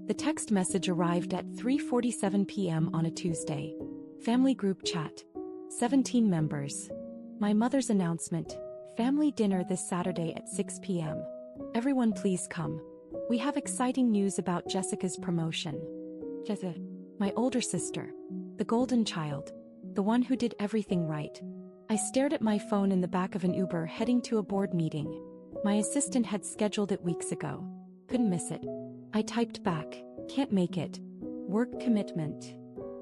The text message arrived at 3:47 p.m. on a Tuesday. Family group chat. 17 members. My mother's announcement. Family dinner this Saturday at 6 p.m. Everyone please come. We have exciting news about Jessica's promotion. Jessica, my older sister. The golden child. The one who did everything right. I stared at my phone in the back of an Uber heading to a board meeting. My assistant had scheduled it weeks ago. Couldn't miss it. I typed back, can't make it. Work commitment.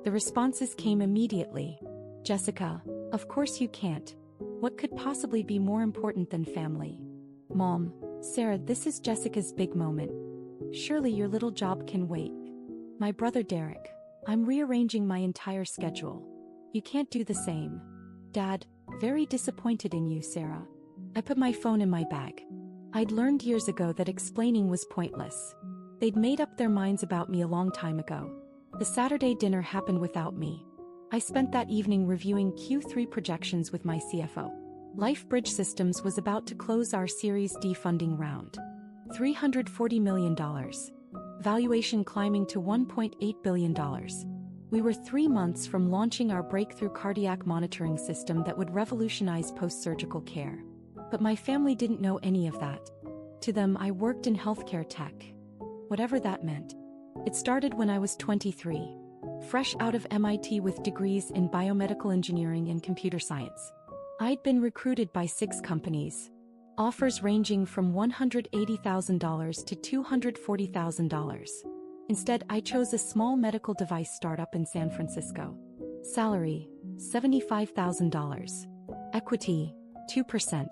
The responses came immediately. Jessica, of course you can't. What could possibly be more important than family? Mom, Sarah, this is Jessica's big moment. Surely your little job can wait. My brother Derek, I'm rearranging my entire schedule. You can't do the same. Dad, very disappointed in you, Sarah. I put my phone in my bag. I'd learned years ago that explaining was pointless. They'd made up their minds about me a long time ago. The Saturday dinner happened without me. I spent that evening reviewing Q3 projections with my CFO. LifeBridge Systems was about to close our Series D funding round. $340 million. Valuation climbing to $1.8 billion. We were 3 months from launching our breakthrough cardiac monitoring system that would revolutionize post-surgical care. But my family didn't know any of that. To them, I worked in healthcare tech. Whatever that meant. It started when I was 23. Fresh out of MIT with degrees in biomedical engineering and computer science. I'd been recruited by 6 companies. Offers ranging from $180,000 to $240,000. Instead, I chose a small medical device startup in San Francisco. Salary, $75,000. Equity, 2%.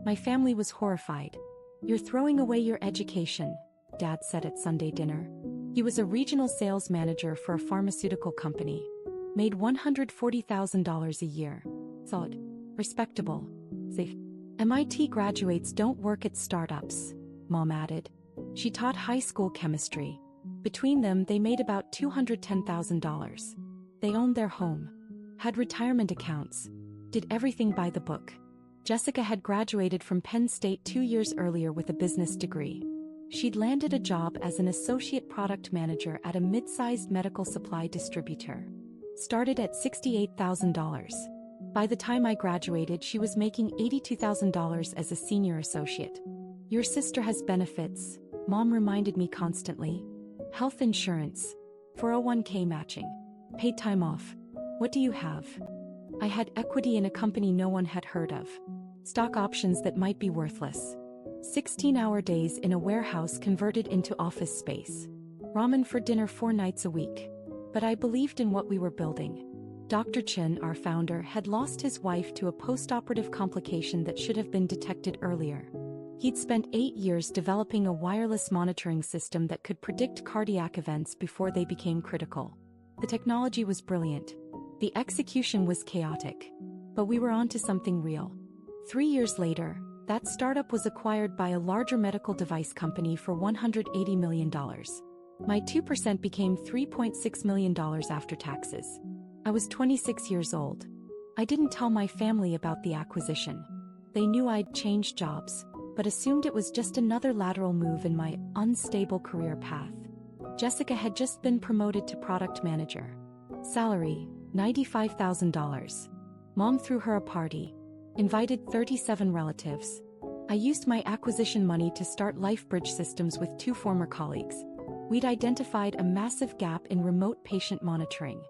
My family was horrified. You're throwing away your education, Dad said at Sunday dinner. He was a regional sales manager for a pharmaceutical company. Made $140,000 a year. Solid. Respectable. Safe. MIT graduates don't work at startups, Mom added. She taught high school chemistry. Between them, they made about $210,000. They owned their home. Had retirement accounts. Did everything by the book. Jessica had graduated from Penn State 2 years earlier with a business degree. She'd landed a job as an associate product manager at a mid-sized medical supply distributor. Started at $68,000. By the time I graduated, she was making $82,000 as a senior associate. Your sister has benefits, Mom reminded me constantly. Health insurance, 401k matching, paid time off. What do you have? I had equity in a company no one had heard of. Stock options that might be worthless. 16-hour days in a warehouse converted into office space. Ramen for dinner 4 nights a week. But I believed in what we were building. Dr. Chin, our founder, had lost his wife to a post-operative complication that should have been detected earlier. He'd spent 8 years developing a wireless monitoring system that could predict cardiac events before they became critical. The technology was brilliant. The execution was chaotic. But we were onto something real. 3 years later, that startup was acquired by a larger medical device company for $180 million. My 2% became $3.6 million after taxes. I was 26 years old. I didn't tell my family about the acquisition. They knew I'd changed jobs, but assumed it was just another lateral move in my unstable career path. Jessica had just been promoted to product manager. Salary, $95,000. Mom threw her a party. Invited 37 relatives. I used my acquisition money to start LifeBridge Systems with 2 former colleagues. We'd identified a massive gap in remote patient monitoring.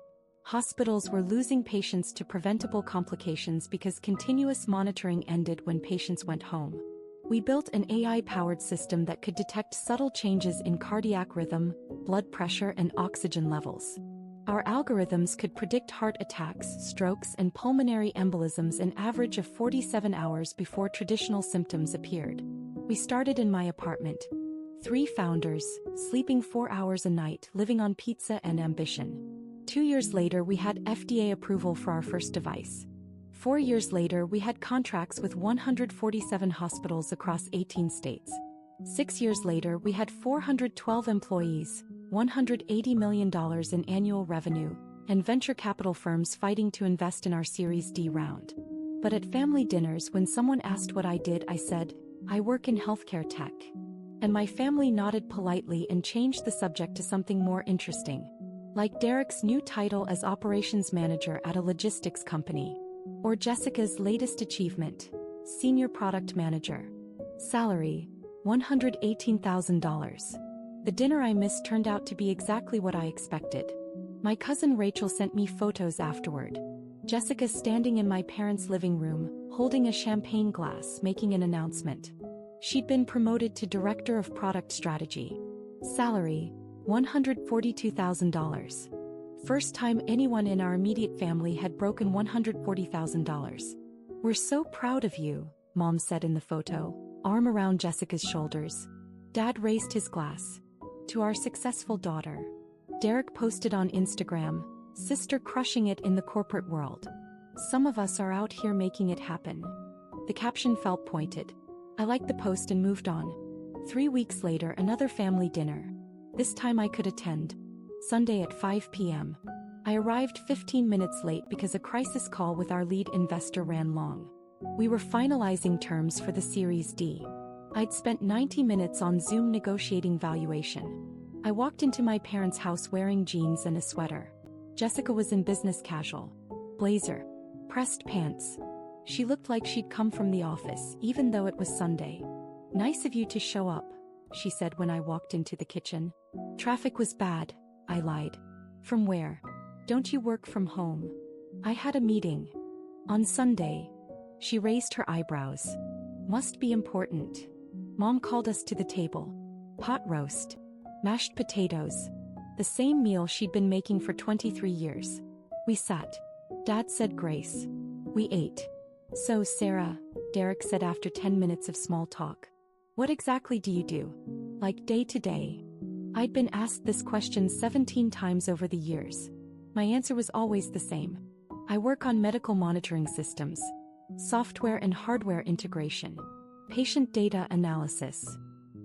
Hospitals were losing patients to preventable complications because continuous monitoring ended when patients went home. We built an AI-powered system that could detect subtle changes in cardiac rhythm, blood pressure, and oxygen levels. Our algorithms could predict heart attacks, strokes, and pulmonary embolisms an average of 47 hours before traditional symptoms appeared. We started in my apartment. 3 founders, sleeping 4 hours a night, living on pizza and ambition. 2 years later, we had FDA approval for our first device. 4 years later, we had contracts with 147 hospitals across 18 states. 6 years later, we had 412 employees, $180 million in annual revenue, and venture capital firms fighting to invest in our Series D round. But at family dinners, when someone asked what I did, I said, I work in healthcare tech. And my family nodded politely and changed the subject to something more interesting. Like Derek's new title as operations manager at a logistics company. Or Jessica's latest achievement, senior product manager. Salary, $118,000. The dinner I missed turned out to be exactly what I expected. My cousin Rachel sent me photos afterward. Jessica standing in my parents' living room, holding a champagne glass, making an announcement. She'd been promoted to Director of Product Strategy. Salary, $142,000. First time anyone in our immediate family had broken $140,000. We're so proud of you, Mom said in the photo, arm around Jessica's shoulders. Dad raised his glass. To our successful daughter. Derek posted on Instagram, sister crushing it in the corporate world. Some of us are out here making it happen. The caption felt pointed. I liked the post and moved on. 3 weeks later, another family dinner. This time I could attend. Sunday at 5 p.m. I arrived 15 minutes late because a crisis call with our lead investor ran long. We were finalizing terms for the Series D. I'd spent 90 minutes on Zoom negotiating valuation. I walked into my parents' house wearing jeans and a sweater. Jessica was in business casual. Blazer. Pressed pants. She looked like she'd come from the office, even though it was Sunday. Nice of you to show up, she said when I walked into the kitchen. Traffic was bad, I lied. From where? Don't you work from home? I had a meeting. On Sunday. She raised her eyebrows. Must be important. Mom called us to the table. Pot roast. Mashed potatoes. The same meal she'd been making for 23 years. We sat. Dad said grace. We ate. So, Sarah, Derek said after 10 minutes of small talk. What exactly do you do? Like day to day? I'd been asked this question 17 times over the years. My answer was always the same. I work on medical monitoring systems. Software and hardware integration. Patient data analysis.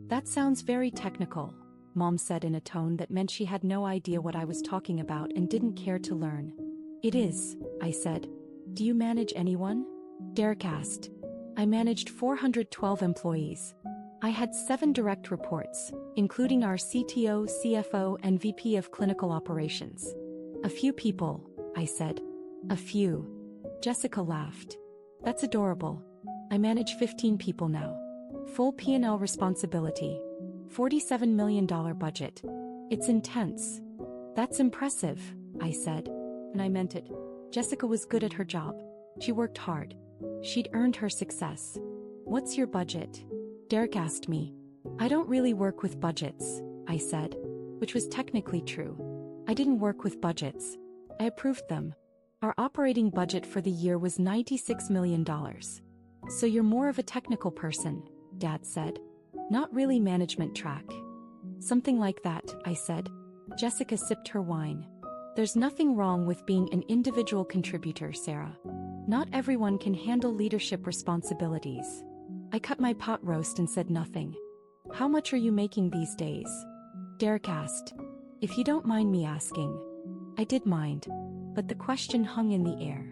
That sounds very technical, Mom said in a tone that meant she had no idea what I was talking about and didn't care to learn. It is, I said. Do you manage anyone? Derek asked. I managed 412 employees. I had 7 direct reports, including our CTO, CFO, and VP of Clinical Operations. A few people, I said. A few. Jessica laughed. That's adorable. I manage 15 people now. Full P&L responsibility. $47 million budget. It's intense. That's impressive, I said. And I meant it. Jessica was good at her job. She worked hard. She'd earned her success. What's your budget? Derek asked me. I don't really work with budgets, I said. Which was technically true. I didn't work with budgets. I approved them. Our operating budget for the year was $96 million. So you're more of a technical person, Dad said. Not really management track. Something like that, I said. Jessica sipped her wine. There's nothing wrong with being an individual contributor, Sarah. Not everyone can handle leadership responsibilities. I cut my pot roast and said nothing. How much are you making these days? Derek asked. If you don't mind me asking. I did mind. But the question hung in the air.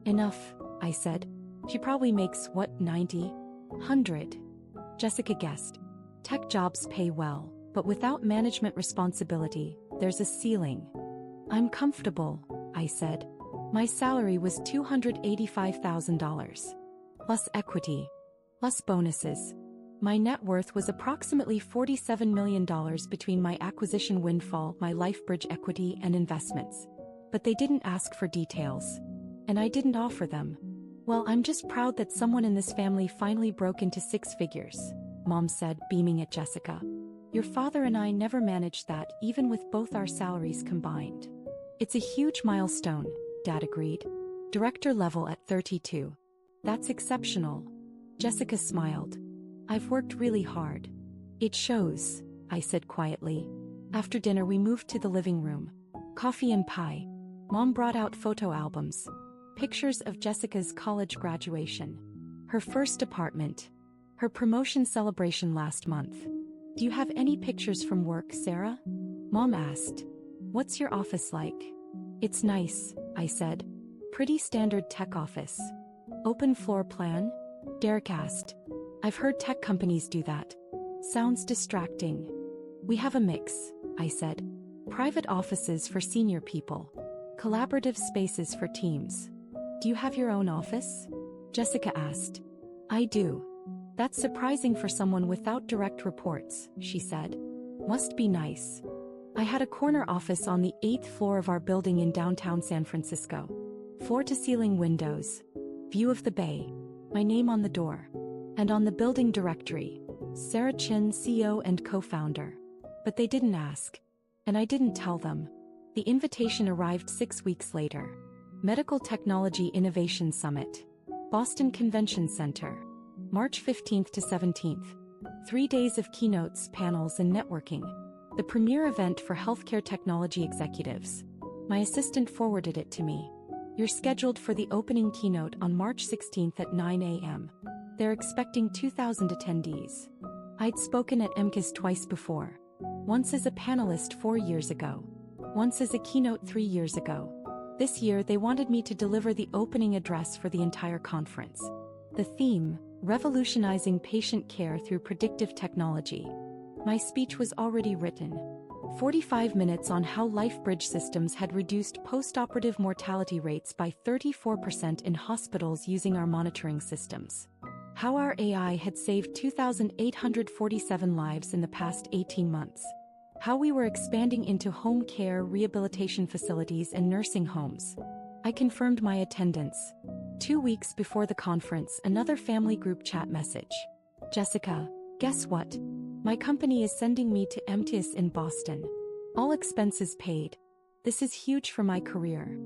Enough, I said. She probably makes, what, 90? 100? Jessica guessed. Tech jobs pay well, but without management responsibility, there's a ceiling. I'm comfortable, I said. My salary was $285,000. Plus equity. Plus bonuses. My net worth was approximately $47 million between my acquisition windfall, my LifeBridge equity, and investments. But they didn't ask for details. And I didn't offer them. Well, I'm just proud that someone in this family finally broke into 6 figures, Mom said, beaming at Jessica. Your father and I never managed that, even with both our salaries combined. It's a huge milestone, Dad agreed. Director level at 32. That's exceptional. Jessica smiled. I've worked really hard. It shows, I said quietly. After dinner we moved to the living room. Coffee and pie. Mom brought out photo albums. Pictures of Jessica's college graduation. Her first apartment. Her promotion celebration last month. Do you have any pictures from work, Sarah? Mom asked. What's your office like? It's nice, I said. Pretty standard tech office. Open floor plan? Derek asked. I've heard tech companies do that. Sounds distracting. We have a mix, I said. Private offices for senior people. Collaborative spaces for teams. Do you have your own office? Jessica asked. I do. That's surprising for someone without direct reports, she said. Must be nice. I had a corner office on the 8th floor of our building in downtown San Francisco. Floor-to-ceiling windows. View of the bay. My name on the door. And on the building directory, Sarah Chin, CEO and co-founder. But they didn't ask. And I didn't tell them. The invitation arrived 6 weeks later. Medical Technology Innovation Summit. Boston Convention Center. March 15th to 17th. 3 days of keynotes, panels and networking. The premier event for healthcare technology executives. My assistant forwarded it to me. You're scheduled for the opening keynote on March 16th at 9 a.m. They're expecting 2,000 attendees. I'd spoken at MCAS twice before. Once as a panelist 4 years ago. Once as a keynote 3 years ago. This year they wanted me to deliver the opening address for the entire conference. The theme, revolutionizing patient care through predictive technology. My speech was already written. 45 minutes on how LifeBridge Systems had reduced post-operative mortality rates by 34% in hospitals using our monitoring systems. How our AI had saved 2,847 lives in the past 18 months. How we were expanding into home care, rehabilitation facilities and nursing homes. I confirmed my attendance. 2 weeks before the conference, another family group chat message. Jessica, guess what? My company is sending me to MTIS in Boston. All expenses paid. This is huge for my career.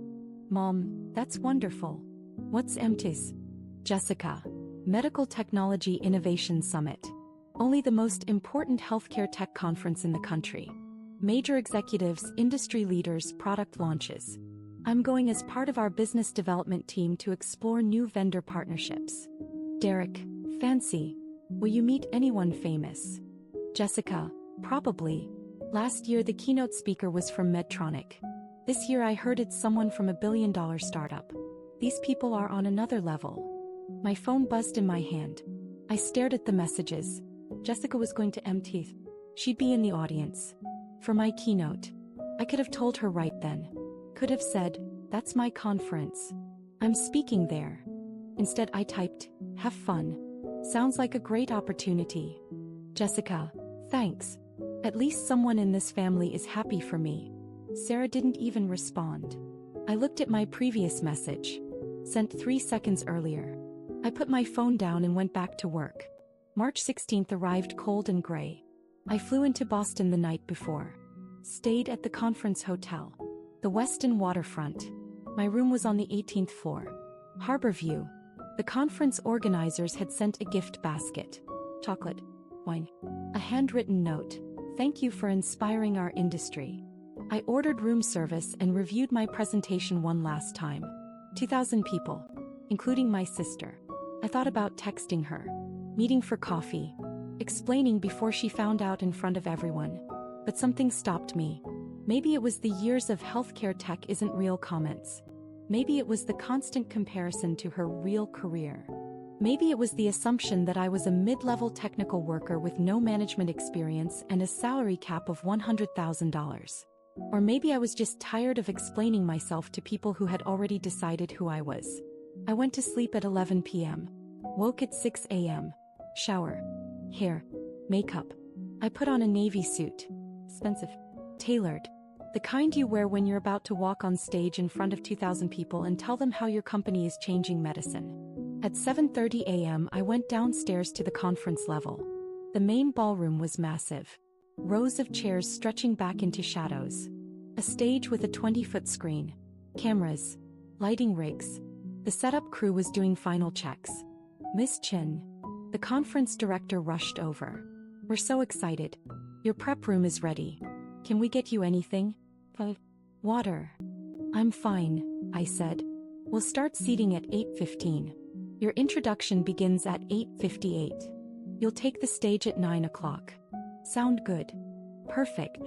Mom, that's wonderful. What's MTIS? Jessica. Medical Technology Innovation Summit. Only the most important healthcare tech conference in the country. Major executives, industry leaders, product launches. I'm going as part of our business development team to explore new vendor partnerships. Derek, fancy. Will you meet anyone famous? Jessica, probably. Last year the keynote speaker was from Medtronic. This year I heard it's someone from a billion-dollar startup. These people are on another level. My phone buzzed in my hand. I stared at the messages. Jessica was going to MT. She'd be in the audience. For my keynote. I could have told her right then. Could have said, that's my conference. I'm speaking there. Instead I typed, have fun. Sounds like a great opportunity. Jessica, thanks. At least someone in this family is happy for me. Sarah didn't even respond. I looked at my previous message. Sent 3 seconds earlier. I put my phone down and went back to work. March 16th arrived cold and gray. I flew into Boston the night before. Stayed at the conference hotel. The Westin waterfront. My room was on the 18th floor. Harbor view. The conference organizers had sent a gift basket. Chocolate. Wine. A handwritten note. Thank you for inspiring our industry. I ordered room service and reviewed my presentation one last time. 2,000 people. Including my sister. I thought about texting her. Meeting for coffee. Explaining before she found out in front of everyone. But something stopped me. Maybe it was the years of healthcare tech isn't real comments. Maybe it was the constant comparison to her real career. Maybe it was the assumption that I was a mid-level technical worker with no management experience and a salary cap of $100,000. Or maybe I was just tired of explaining myself to people who had already decided who I was. I went to sleep at 11 p.m. Woke at 6 a.m. Shower. Hair. Makeup. I put on a navy suit. Expensive. Tailored. The kind you wear when you're about to walk on stage in front of 2,000 people and tell them how your company is changing medicine. At 7:30 a.m. I went downstairs to the conference level. The main ballroom was massive. Rows of chairs stretching back into shadows. A stage with a 20-foot screen. Cameras. Lighting rigs. The setup crew was doing final checks. Miss Chin. The conference director rushed over. We're so excited. Your prep room is ready. Can we get you anything? Water. I'm fine, I said. We'll start seating at 8:15. Your introduction begins at 8:58. You'll take the stage at 9 o'clock. Sound good? Perfect.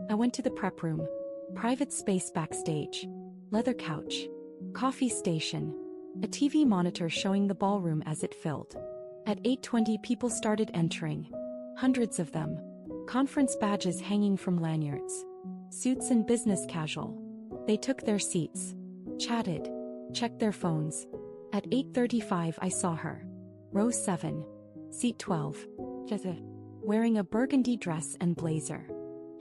I went to the prep room. Private space backstage. Leather couch. Coffee station. A TV monitor showing the ballroom as it filled. At 8:20 people started entering. Hundreds of them. Conference badges hanging from lanyards. Suits and business casual. They took their seats. Chatted. Checked their phones. At 8:35 I saw her. Row 7. Seat 12. Wearing a burgundy dress and blazer.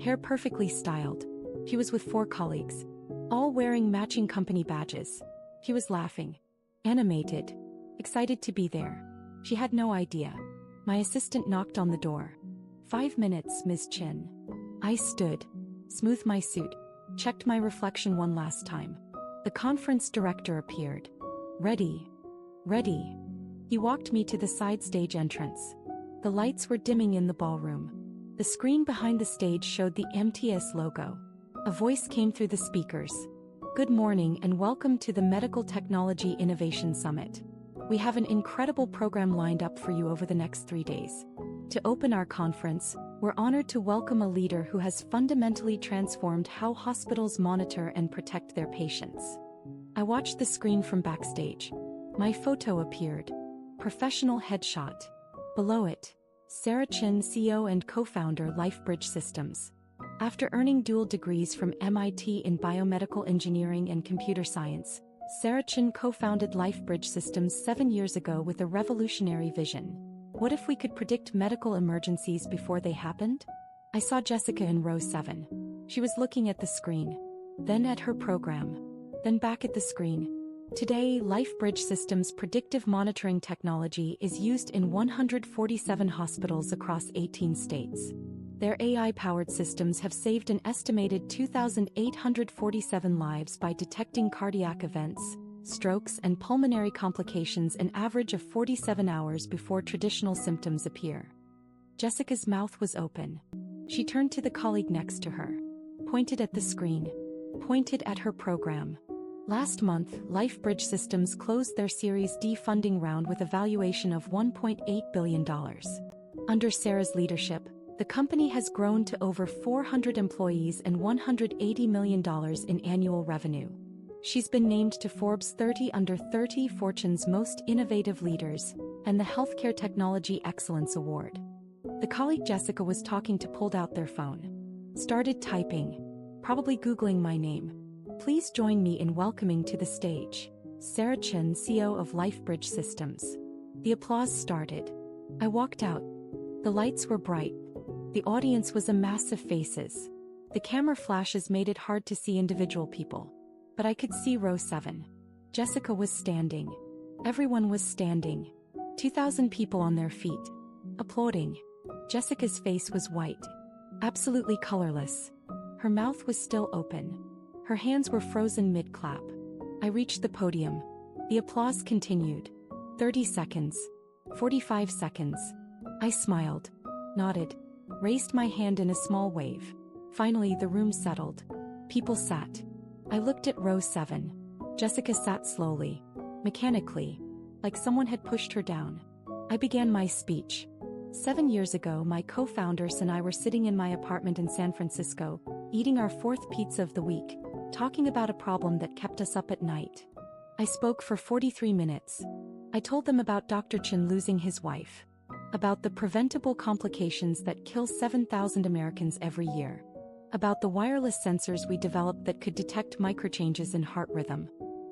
Hair perfectly styled. She was with 4 colleagues. All wearing matching company badges. She was laughing. Animated. Excited to be there. She had no idea. My assistant knocked on the door. 5 minutes, Ms. Chin. I stood. Smoothed my suit. Checked my reflection one last time. The conference director appeared. Ready. Ready. He walked me to the side stage entrance. The lights were dimming in the ballroom. The screen behind the stage showed the MTS logo. A voice came through the speakers. Good morning and welcome to the Medical Technology Innovation Summit. We have an incredible program lined up for you over the next 3 days. To open our conference, we're honored to welcome a leader who has fundamentally transformed how hospitals monitor and protect their patients. I watched the screen from backstage. My photo appeared. Professional headshot. Below it, Sarah Chin, CEO and co-founder LifeBridge Systems. After earning dual degrees from MIT in biomedical engineering and computer science, Sarah Chin co-founded LifeBridge Systems 7 years ago with a revolutionary vision. What if we could predict medical emergencies before they happened? I saw Jessica in row 7. She was looking at the screen, then at her program, then back at the screen. Today, LifeBridge Systems' predictive monitoring technology is used in 147 hospitals across 18 states. Their AI-powered systems have saved an estimated 2,847 lives by detecting cardiac events, strokes and pulmonary complications an average of 47 hours before traditional symptoms appear. Jessica's mouth was open. She turned to the colleague next to her, pointed at the screen, pointed at her program. Last month, LifeBridge Systems closed their Series D funding round with a valuation of $1.8 billion. Under Sarah's leadership, the company has grown to over 400 employees and $180 million in annual revenue. She's been named to Forbes 30 Under 30 Fortune's Most Innovative Leaders and the Healthcare Technology Excellence Award. The colleague Jessica was talking to pulled out their phone. Started typing. Probably Googling my name. Please join me in welcoming to the stage Sarah Chin, CEO of LifeBridge Systems. The applause started. I walked out. The lights were bright. The audience was a mass of faces. The camera flashes made it hard to see individual people. But I could see row 7. Jessica was standing. Everyone was standing. 2,000 people on their feet. Applauding. Jessica's face was white. Absolutely colorless. Her mouth was still open. Her hands were frozen mid-clap. I reached the podium. The applause continued. 30 seconds. 45 seconds. I smiled. Nodded. Raised my hand in a small wave. Finally, the room settled. People sat. I looked at row 7. Jessica sat slowly. Mechanically. Like someone had pushed her down. I began my speech. 7 years ago, my co-founders and I were sitting in my apartment in San Francisco, eating our 4th pizza of the week, talking about a problem that kept us up at night. I spoke for 43 minutes. I told them about Dr. Chin losing his wife. About the preventable complications that kill 7,000 Americans every year. About the wireless sensors we developed that could detect microchanges in heart rhythm.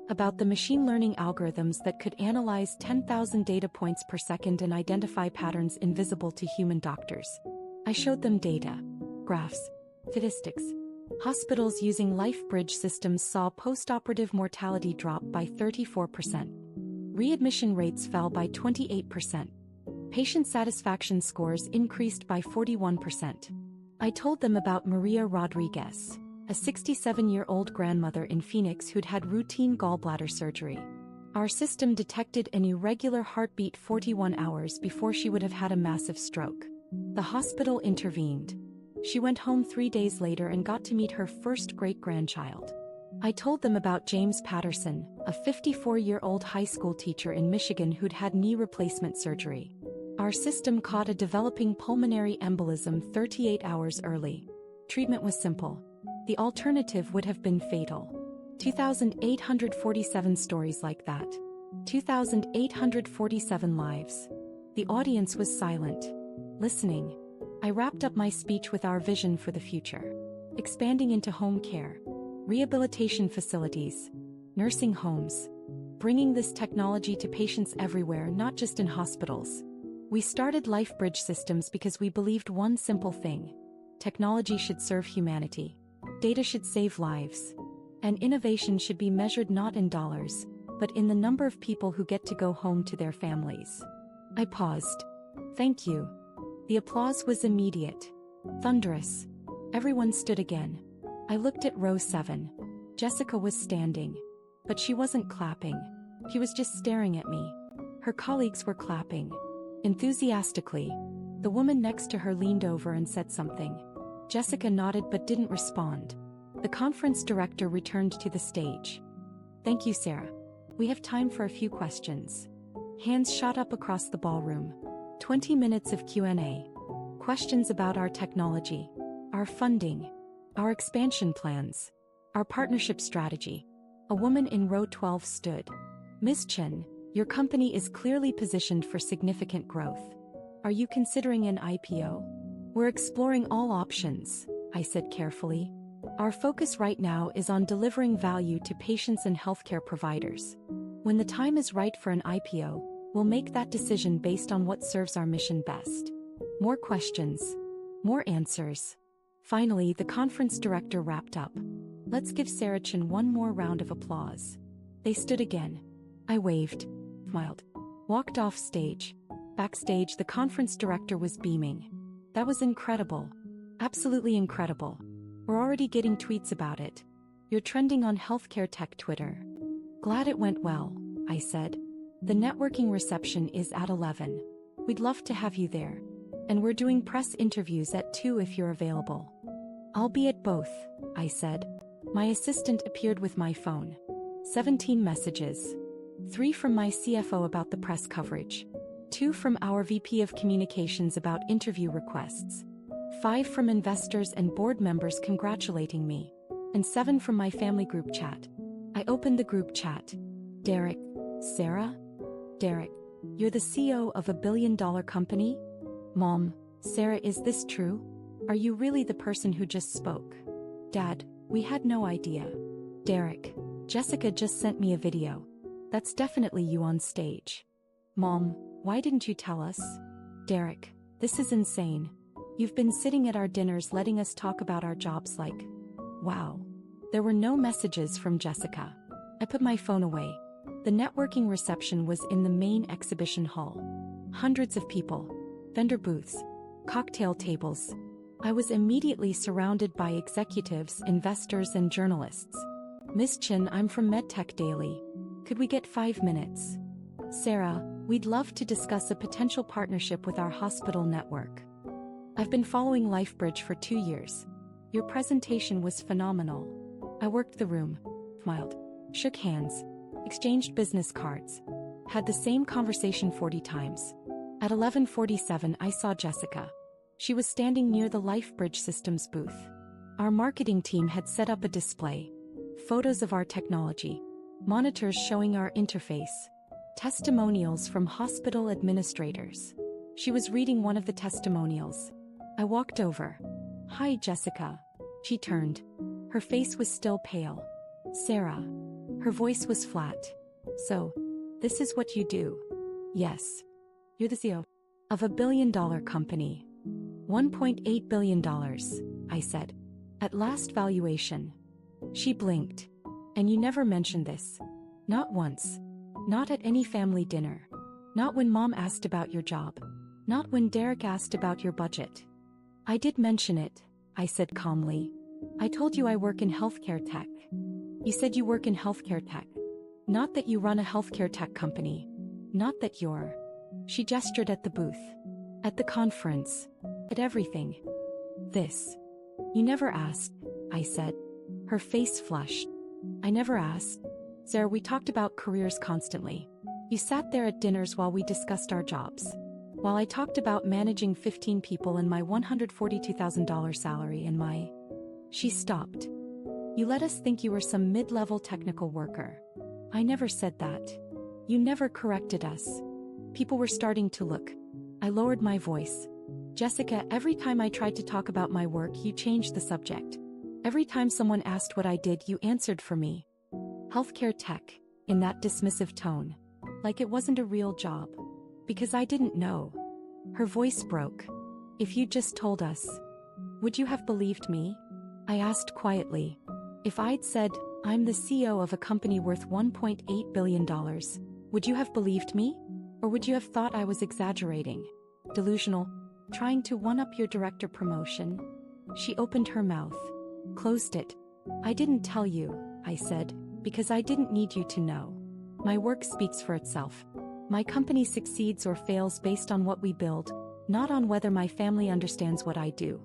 About the machine learning algorithms that could analyze 10,000 data points per second and identify patterns invisible to human doctors. I showed them data, graphs, statistics. Hospitals using LifeBridge Systems saw postoperative mortality drop by 34%. Readmission rates fell by 28%. Patient satisfaction scores increased by 41%. I told them about Maria Rodriguez, a 67-year-old grandmother in Phoenix who'd had routine gallbladder surgery. Our system detected an irregular heartbeat 41 hours before she would have had a massive stroke. The hospital intervened. She went home 3 days later and got to meet her first great-grandchild. I told them about James Patterson, a 54-year-old high school teacher in Michigan who'd had knee replacement surgery. Our system caught a developing pulmonary embolism 38 hours early. Treatment was simple. The alternative would have been fatal. 2,847 stories like that. 2,847 lives. The audience was silent. Listening. I wrapped up my speech with our vision for the future. Expanding into home care, rehabilitation facilities, nursing homes. Bringing this technology to patients everywhere, not just in hospitals. We started LifeBridge Systems because we believed one simple thing. Technology should serve humanity. Data should save lives. And innovation should be measured not in dollars, but in the number of people who get to go home to their families. I paused. Thank you. The applause was immediate. Thunderous. Everyone stood again. I looked at row 7. Jessica was standing. But she wasn't clapping. She was just staring at me. Her colleagues were clapping. Enthusiastically. The woman next to her leaned over and said something. Jessica nodded but didn't respond. The conference director returned to the stage. Thank you, Sarah. We have time for a few questions. Hands shot up across the ballroom. 20 minutes of Q&A. Questions about our technology, our funding, our expansion plans, our partnership strategy. A woman in row 12 stood. Ms. Chen, your company is clearly positioned for significant growth. Are you considering an IPO? We're exploring all options, I said carefully. Our focus right now is on delivering value to patients and healthcare providers. When the time is right for an IPO, we'll make that decision based on what serves our mission best. More questions. More answers. Finally, the conference director wrapped up. Let's give Sarah Chen one more round of applause. They stood again. I waved, smiled, walked off stage. Backstage, the conference director was beaming. That was incredible. Absolutely incredible. We're already getting tweets about it. You're trending on healthcare tech Twitter. Glad it went well, I said. The networking reception is at 11. We'd love to have you there. And we're doing press interviews at 2 if you're available. I'll be at both, I said. My assistant appeared with my phone. 17 messages. 3 from my CFO about the press coverage. 2 from our VP of Communications about interview requests. 5 from investors and board members congratulating me. And 7 from my family group chat. I opened the group chat. Derek, Sarah? Derek, you're the CEO of $1 billion company? Mom, Sarah, is this true? Are you really the person who just spoke? Dad, we had no idea. Derek, Jessica just sent me a video. That's definitely you on stage. Mom, why didn't you tell us? Derek, this is insane. You've been sitting at our dinners letting us talk about our jobs like... Wow. There were no messages from Jessica. I put my phone away. The networking reception was in the main exhibition hall. Hundreds of people. Vendor booths. Cocktail tables. I was immediately surrounded by executives, investors, and journalists. Ms. Chen, I'm from MedTech Daily. Could we get 5 minutes? Sarah, we'd love to discuss a potential partnership with our hospital network. I've been following LifeBridge for 2 years. Your presentation was phenomenal. I worked the room, smiled, shook hands, exchanged business cards, had the same conversation 40 times. At 11:47, I saw Jessica. She was standing near the LifeBridge Systems booth. Our marketing team had set up a display. Photos of our technology. Monitors showing our interface. Testimonials from hospital administrators. She was reading one of the testimonials. I walked over. Hi, Jessica. She turned. Her face was still pale. Sarah. Her voice was flat. So, this is what you do? Yes. You're the CEO of $1 billion company. $1.8 billion, I said. At last valuation. She blinked. And you never mentioned this. Not once. Not at any family dinner. Not when Mom asked about your job. Not when Derek asked about your budget. I did mention it, I said calmly. I told you I work in healthcare tech. You said you work in healthcare tech. Not that you run a healthcare tech company. Not that you're... She gestured at the booth. At the conference. At everything. This. You never asked, I said. Her face flushed. I never asked. Sarah, we talked about careers constantly. You sat there at dinners while we discussed our jobs. While I talked about managing 15 people and my $142,000 salary and my... She stopped. You let us think you were some mid-level technical worker. I never said that. You never corrected us. People were starting to look. I lowered my voice. Jessica, every time I tried to talk about my work, you changed the subject. Every time someone asked what I did, you answered for me. Healthcare tech, in that dismissive tone. Like it wasn't a real job. Because I didn't know. Her voice broke. If you'd just told us, would you have believed me? I asked quietly. If I'd said, I'm the CEO of a company worth $1.8 billion, would you have believed me? Or would you have thought I was exaggerating? Delusional, trying to one-up your director promotion? She opened her mouth, closed it. I didn't tell you, I said, because I didn't need you to know. My work speaks for itself. My company succeeds or fails based on what we build, not on whether my family understands what I do.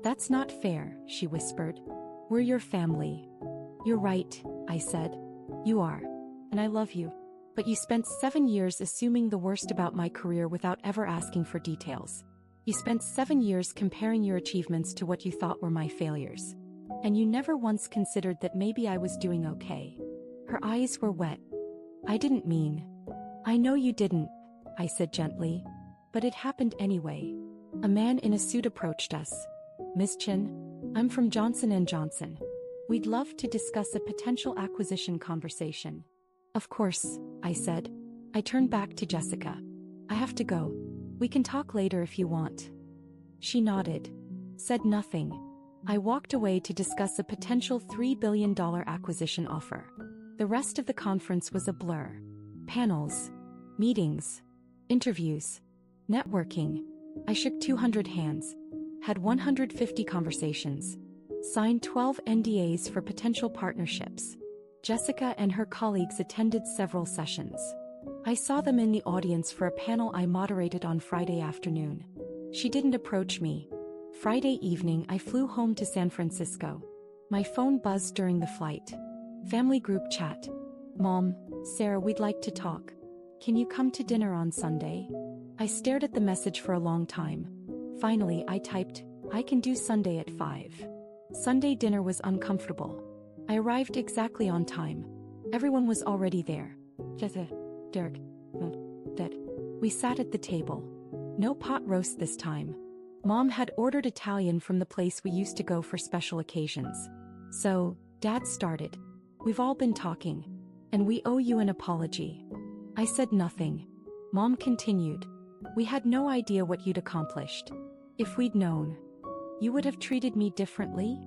That's not fair, she whispered. We're your family. You're right, I said. You are. And I love you. But you spent 7 years assuming the worst about my career without ever asking for details. You spent 7 years comparing your achievements to what you thought were my failures. And you never once considered that maybe I was doing okay. Her eyes were wet. I didn't mean. I know you didn't, I said gently. But it happened anyway. A man in a suit approached us. Miss Chin, I'm from Johnson & Johnson. We'd love to discuss a potential acquisition conversation. Of course, I said. I turned back to Jessica. I have to go. We can talk later if you want. She nodded. Said nothing. I walked away to discuss a potential $3 billion acquisition offer. The rest of the conference was a blur. Panels, meetings, interviews, networking. I shook 200 hands, had 150 conversations, signed 12 NDAs for potential partnerships. Jessica and her colleagues attended several sessions. I saw them in the audience for a panel I moderated on Friday afternoon. She didn't approach me. Friday evening, I flew home to San Francisco. My phone buzzed during the flight. Family group chat. Mom, Sarah, we'd like to talk. Can you come to dinner on Sunday? I stared at the message for a long time. Finally, I typed, I can do Sunday at 5. Sunday dinner was uncomfortable. I arrived exactly on time. Everyone was already there. Jessica, Derek, Dad. We sat at the table. No pot roast this time. Mom had ordered Italian from the place we used to go for special occasions. So, Dad started. We've all been talking. And we owe you an apology. I said nothing. Mom continued. We had no idea what you'd accomplished. If we'd known, you would have treated me differently?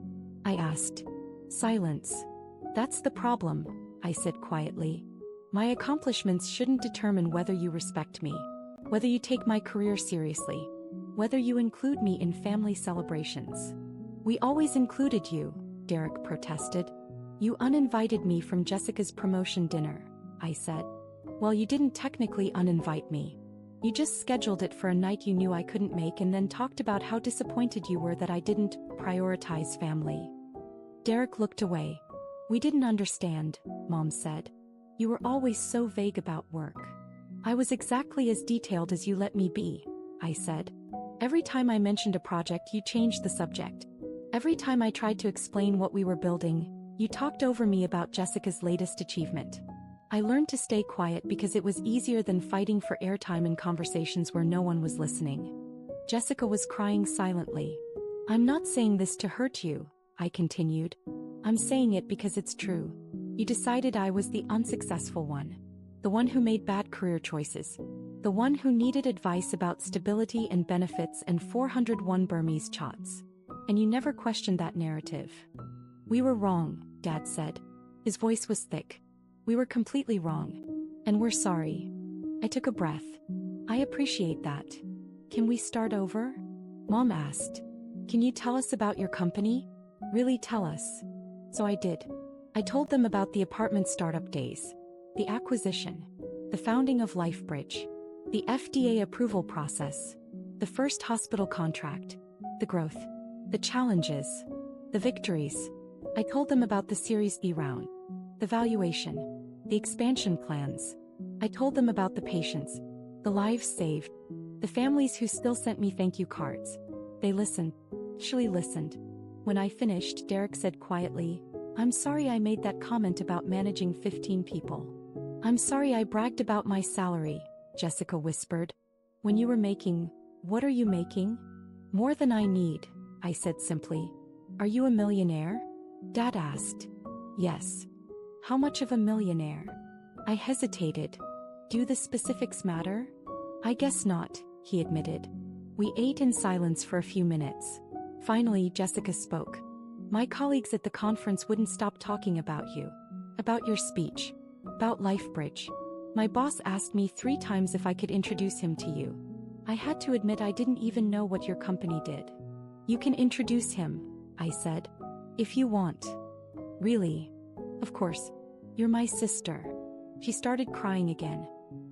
I asked. Silence. That's the problem, I said quietly. My accomplishments shouldn't determine whether you respect me, whether you take my career seriously, whether you include me in family celebrations. We always included you, Derek protested. You uninvited me from Jessica's promotion dinner, I said. Well, you didn't technically uninvite me. You just scheduled it for a night you knew I couldn't make and then talked about how disappointed you were that I didn't prioritize family. Derek looked away. We didn't understand, Mom said. You were always so vague about work. I was exactly as detailed as you let me be, I said. Every time I mentioned a project, you changed the subject. Every time I tried to explain what we were building, you talked over me about Jessica's latest achievement. I learned to stay quiet because it was easier than fighting for airtime in conversations where no one was listening. Jessica was crying silently. I'm not saying this to hurt you, I continued. I'm saying it because it's true. You decided I was the unsuccessful one. The one who made bad career choices. The one who needed advice about stability and benefits and 401 Burmese chots. And you never questioned that narrative. We were wrong, Dad said. His voice was thick. We were completely wrong. And we're sorry. I took a breath. I appreciate that. Can we start over? Mom asked. Can you tell us about your company? Really tell us. So I did. I told them about the apartment startup days, the acquisition, the founding of LifeBridge, the FDA approval process, the first hospital contract, the growth, the challenges, the victories. I told them about the Series B round, the valuation, the expansion plans. I told them about the patients, the lives saved, the families who still sent me thank you cards. They listened, actually listened. When I finished, Derek said quietly, I'm sorry I made that comment about managing 15 people. I'm sorry I bragged about my salary, Jessica whispered. When you were making, what are you making? More than I need, I said simply. Are you a millionaire? Dad asked. Yes. How much of a millionaire? I hesitated. Do the specifics matter? I guess not, he admitted. We ate in silence for a few minutes. Finally, Jessica spoke. My colleagues at the conference wouldn't stop talking about you. About your speech. About LifeBridge. My boss asked me 3 times if I could introduce him to you. I had to admit I didn't even know what your company did. You can introduce him, I said. If you want. Really? Of course. You're my sister. She started crying again.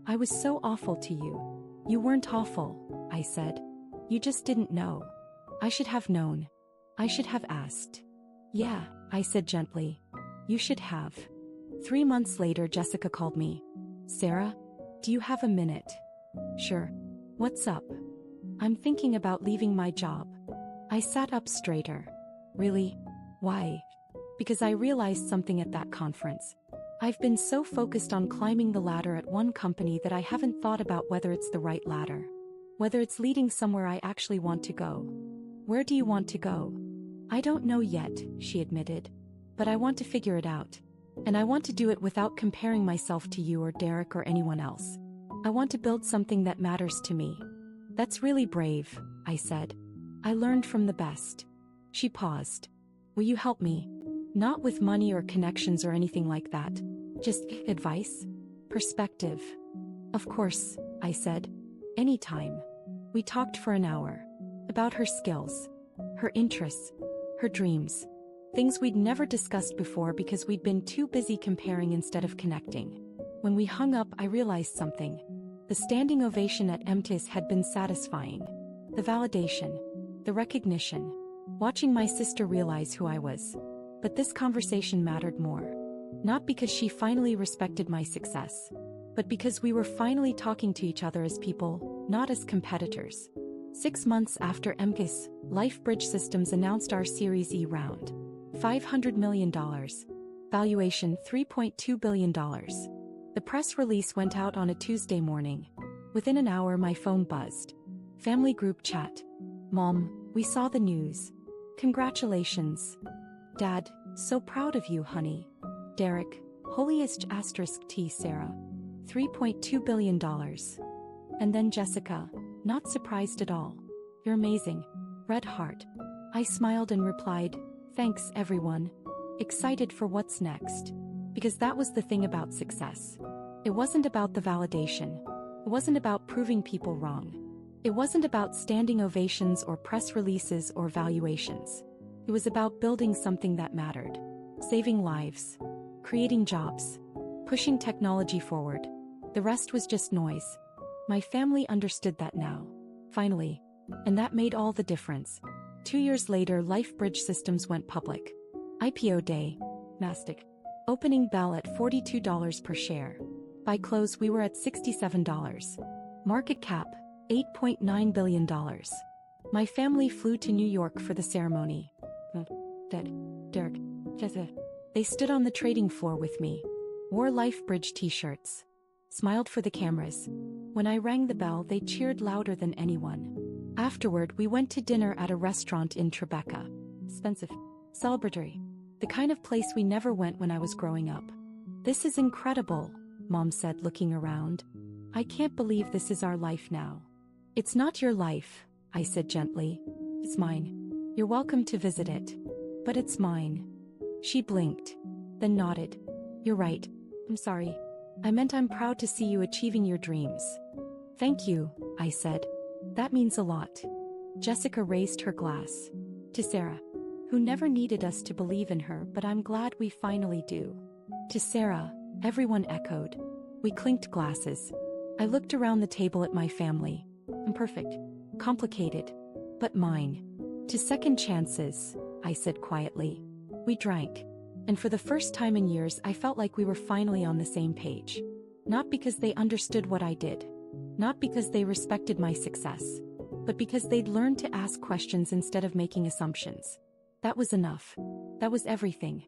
I was so awful to you. You weren't awful, I said. You just didn't know. I should have known. I should have asked. Yeah, I said gently. You should have. 3 months later, Jessica called me. Sarah, do you have a minute? Sure. What's up? I'm thinking about leaving my job. I sat up straighter. Really? Why? Because I realized something at that conference. I've been so focused on climbing the ladder at one company that I haven't thought about whether it's the right ladder. Whether it's leading somewhere I actually want to go. Where do you want to go? I don't know yet, she admitted. But I want to figure it out. And I want to do it without comparing myself to you or Derek or anyone else. I want to build something that matters to me. That's really brave, I said. I learned from the best. She paused. Will you help me? Not with money or connections or anything like that. Just advice? Perspective. Of course, I said. Anytime. We talked for an hour. About her skills. Her interests. Her dreams. Things we'd never discussed before because we'd been too busy comparing instead of connecting. When we hung up, I realized something. The standing ovation at MTIS had been satisfying. The validation. The recognition. Watching my sister realize who I was. But this conversation mattered more. Not because she finally respected my success. But because we were finally talking to each other as people, not as competitors. 6 months after MTIS, LifeBridge Systems announced our Series E round. $500 million. Valuation $3.2 billion. The press release went out on a Tuesday morning. Within an hour, my phone buzzed. Family group chat. Mom, we saw the news. Congratulations. Dad, so proud of you, honey. Derek, holiest *T Sarah. $3.2 billion. And then Jessica, not surprised at all. You're amazing. Red heart. I smiled and replied, thanks everyone. Excited for what's next. Because that was the thing about success. It wasn't about the validation. It wasn't about proving people wrong. It wasn't about standing ovations or press releases or valuations. It was about building something that mattered. Saving lives. Creating jobs. Pushing technology forward. The rest was just noise. My family understood that now. Finally. And that made all the difference. 2 years later, LifeBridge Systems went public. IPO day. Nasdaq. Opening bell at $42 per share. By close, we were at $67. Market cap, $8.9 billion. My family flew to New York for the ceremony. Derek, Jessica. They stood on the trading floor with me. Wore LifeBridge t-shirts. Smiled for the cameras. When I rang the bell, they cheered louder than anyone. Afterward, we went to dinner at a restaurant in Tribeca. Expensive. Celebratory. The kind of place we never went when I was growing up. This is incredible, Mom said, looking around. I can't believe this is our life now. It's not your life, I said gently. It's mine. You're welcome to visit it. But it's mine. She blinked. Then nodded. You're right. I'm sorry. I meant I'm proud to see you achieving your dreams. Thank you, I said. That means a lot. Jessica raised her glass. To Sarah, who never needed us to believe in her, but I'm glad we finally do. To Sarah, everyone echoed. We clinked glasses. I looked around the table at my family. Imperfect. Complicated. But mine. To second chances, I said quietly. We drank. And for the first time in years, I felt like we were finally on the same page. Not because they understood what I did. Not because they respected my success. But because they'd learned to ask questions instead of making assumptions. That was enough. That was everything.